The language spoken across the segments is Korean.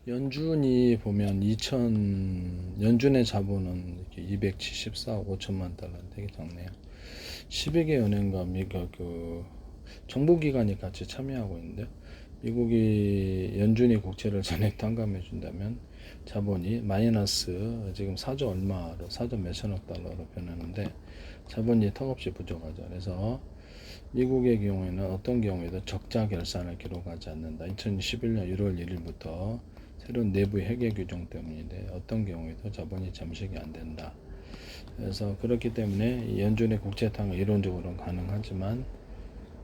연준이 보면 연준의 자본은 이렇게 274억 5천만 달러, 되게 작네요. 12개 은행과 미국 정부기관이 같이 참여하고 있는데, 미국이 연준이 국채를 전액 탕감해 준다면 자본이 마이너스 지금 4조 얼마로 4조 몇천억 달러로 변하는데, 자본이 턱없이 부족하죠. 그래서 미국의 경우에는 어떤 경우에도 적자 결산을 기록하지 않는다. 2011년 1월 1일부터 새로운 내부 회계 규정 때문인데, 어떤 경우에도 자본이 잠식이 안 된다. 그래서 그렇기 때문에 연준의 국채 탕은 이론적으로는 가능하지만,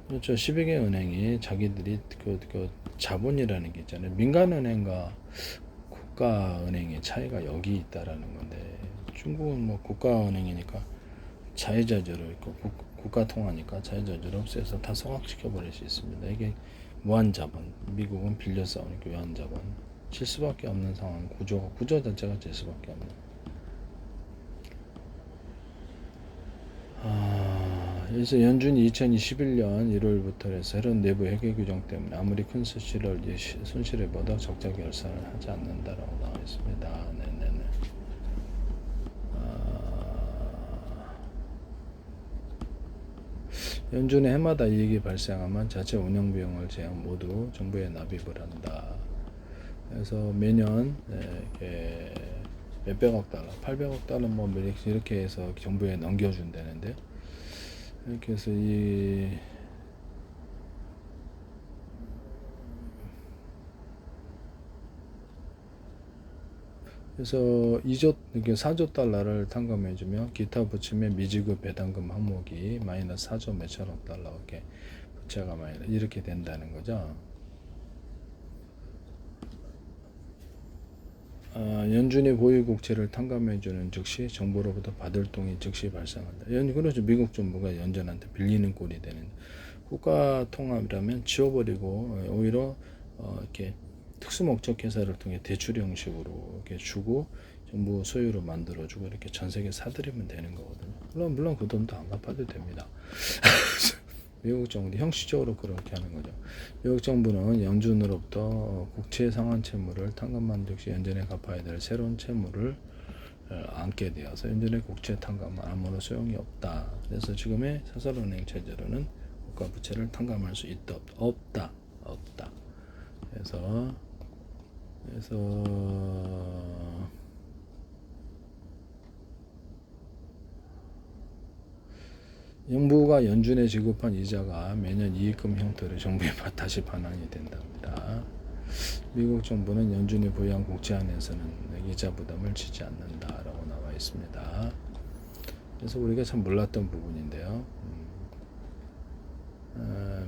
그렇죠. 12개 은행이 자기들이 그 자본이라는 게 있잖아요. 민간은행과 국가은행의 차이가 여기 있다라는 건데, 중국은 뭐 국가은행이니까 자유자재로 있고 국가통화니까 자유자재로 없애서 다 성악시켜 버릴 수 있습니다. 이게 무한자본, 미국은 빌려 싸우니까 무한자본 칠 수밖에 없는 상황, 구조 자체가 질 수밖에 없는. 그래서 연준이 2021년 1월부터 해서 새로운 내부 회계 규정 때문에 아무리 큰 손실을 보다 적자 결산을 하지 않는다라고 나와 있습니다. 네네네. 연준의 해마다 이익이 발생하면 자체 운영 비용을 제한 모두 정부에 납입을 한다. 그래서 매년 이렇게 몇백억 달러, 800억 달러 뭐 이렇게 해서 정부에 넘겨준다는데, 이렇게 해서 그래서 2조, 이게 4조 달러를 탕감해주며 기타 부침의 미지급 배당금 항목이 마이너스 4조 몇천억 달러, 이렇게 부채가 마이너스 이렇게 된다는 거죠. 연준이 보유 국채를 탕감해주는 즉시 정부로부터 받을 돈이 즉시 발생한다. 그렇죠. 미국 정부가 연준한테 빌리는 꼴이 되는. 국가 통합이라면 지워버리고 오히려 이렇게 특수 목적 회사를 통해 대출 형식으로 이렇게 주고 정부 소유로 만들어주고 이렇게 전 세계 사들이면 되는 거거든요. 물론 그 돈도 안 갚아도 됩니다. 미국 정부 형식적으로 그렇게 하는 거죠. 미국 정부는 연준으로부터 국채 상환 채무를 탕감한 즉시 연준에 갚아야 될 새로운 채무를 안게 되어서 연준의 국채 탕감은 아무런 소용이 없다. 그래서 지금의 사설은행 체제로는 국가 부채를 탕감할 수 있다, 없다. 그래서 정부가 연준에 지급한 이자가 매년 이익금 형태로 정부에 다시 반환이 된답니다. 미국 정부는 연준이 보유한 국채 안에서는 이자 부담을 지지 않는다라고 나와 있습니다. 그래서 우리가 참 몰랐던 부분인데요.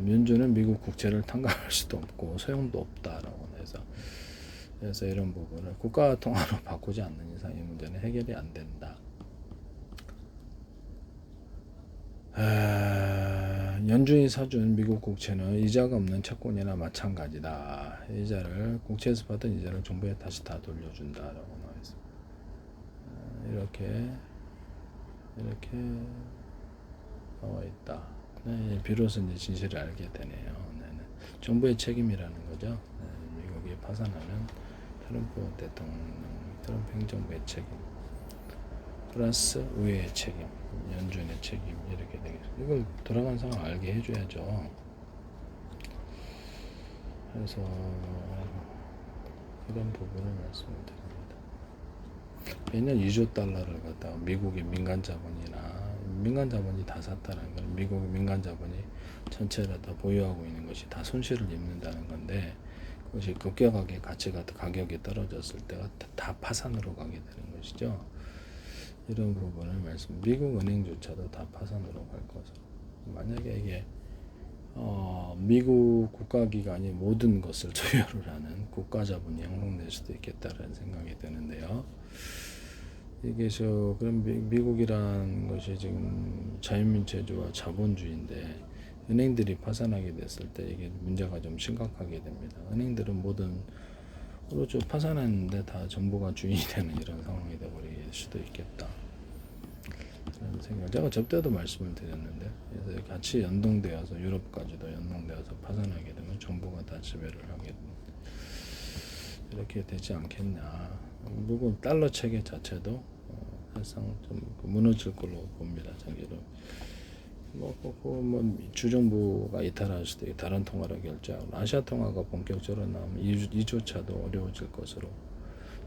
연준은 미국 국채를 탕감할 수도 없고 소용도 없다라고 해서, 그래서 이런 부분을 국가 통화로 바꾸지 않는 이상 이 문제는 해결이 안 된다. 연준이 사준 미국 국채는 이자가 없는 채권이나 마찬가지다. 이자를 국채에서 받은 이자를 정부에 다시 다 돌려준다라고 나와 있습니다. 이렇게 나와 있다. 네, 비로소 이제 진실을 알게 되네요. 네. 정부의 책임이라는 거죠. 네, 미국이 파산하면 트럼프 대통령, 트럼프 행정부의 책임 플러스 의회의 책임, 연준의 책임, 이렇게 되겠습니다. 이걸 돌아간 상황 알게 해줘야죠. 그래서 이런 부분을 말씀드립니다. 매년 2조 달러를 갖다가 미국의 민간 자본이 다 샀다는 건 미국의 민간 자본이 전체를 다 보유하고 있는 것이 다 손실을 입는다는 건데, 그것이 급격하게 가격이 떨어졌을 때가 다 파산으로 가게 되는 것이죠. 이런 부분을 미국 은행조차도 다 파산으로 갈 것으로. 만약에 이게 미국 국가기관이 모든 것을 소유를 하는 국가자본이 형성될 수도 있겠다라는 생각이 드는데요. 이게 그럼 미국이란 것이 지금 자유민주주의와 자본주의인데, 은행들이 파산하게 됐을 때 이게 문제가 좀 심각하게 됩니다. 은행들은 그렇죠. 파산했는데 다 정부가 주인이 되는 이런 상황이 되어버릴 수도 있겠다. 그런 생각. 제가 저때도 말씀을 드렸는데, 그래서 같이 연동되어서 유럽까지도 연동되어서 파산하게 되면 정부가 다 지배를 하게 됩니다. 이렇게 되지 않겠냐. 미국 달러 체계 자체도 사실상 좀 무너질 걸로 봅니다. 장기로. 뭐 주정부가 이탈할 수도 있고 다른 통화를 결제하고 아시아 통화가 본격적으로 나오면 이조차도 어려워질 것으로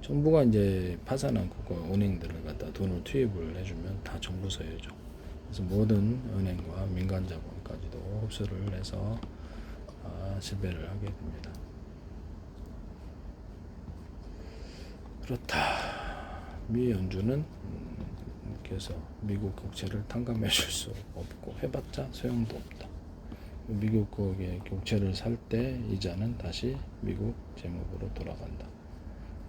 정부가 이제 파산한 국가 은행들을 갖다 돈을 투입을 해주면 다 정부 소유죠. 그래서 모든 은행과 민간 자본까지도 흡수를 해서 지배를 하게 됩니다. 그렇다. 미 연준은 그래서 미국 국채를 탕감해 줄 수 없고 해봤자 소용도 없다. 미국 거기에 국채를 살 때 이자는 다시 미국 재무부로 돌아간다.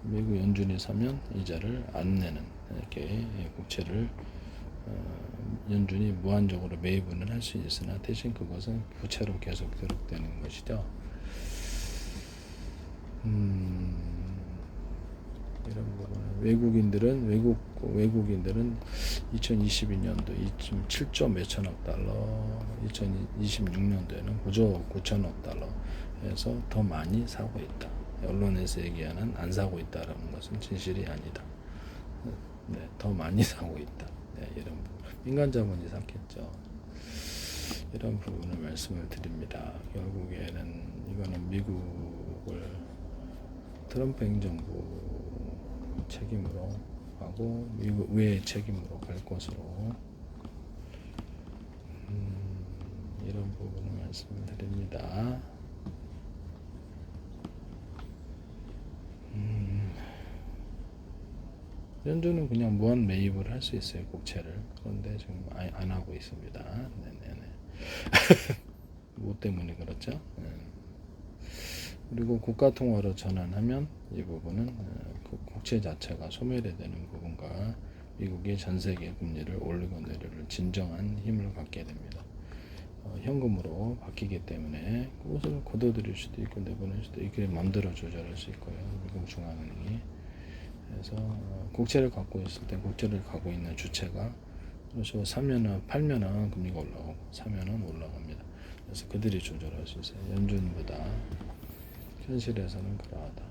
미국 연준이 사면 이자를 안 내는 이렇게 국채를 연준이 무한적으로 매입은 할 수 있으나 대신 그것은 부채로 계속 기록되는 것이죠. 이런 부분은 외국인들은 2022년도 7조 몇천억 달러, 2026년도에는 9조 9천억 달러에서 더 많이 사고 있다. 언론에서 얘기하는 안 사고 있다라는 것은 진실이 아니다. 네, 더 많이 사고 있다. 네, 이런 부분. 민간 자본이 샀겠죠. 이런 부분을 말씀을 드립니다. 결국에는 이거는 미국을 트럼프 행정부 책임으로 하고 미국 외의 책임으로 갈 것으로 이런 부분을 말씀을 드립니다. 연준은 그냥 무한 매입을 할 수 있어요, 국채를. 그런데 지금 안 하고 있습니다. 네네네. 뭐 때문에 그렇죠? 그리고 국가 통화로 전환하면 이 부분은 국채 자체가 소멸되는 부분과 미국의 전 세계 금리를 올리고 내리를 진정한 힘을 갖게 됩니다. 현금으로 바뀌기 때문에 그것을 거둬들일 수도 있고 내보낼 수도 있고 마음대로 조절할 수 있고요. 미국 중앙은행이. 그래서 국채를 갖고 있을 때 국채를 갖고 있는 주체가 그래서 사면은 팔면은 금리가 올라가고 사면은 올라갑니다. 그래서 그들이 조절할 수 있어요. 연준보다 현실에서는 그러하다.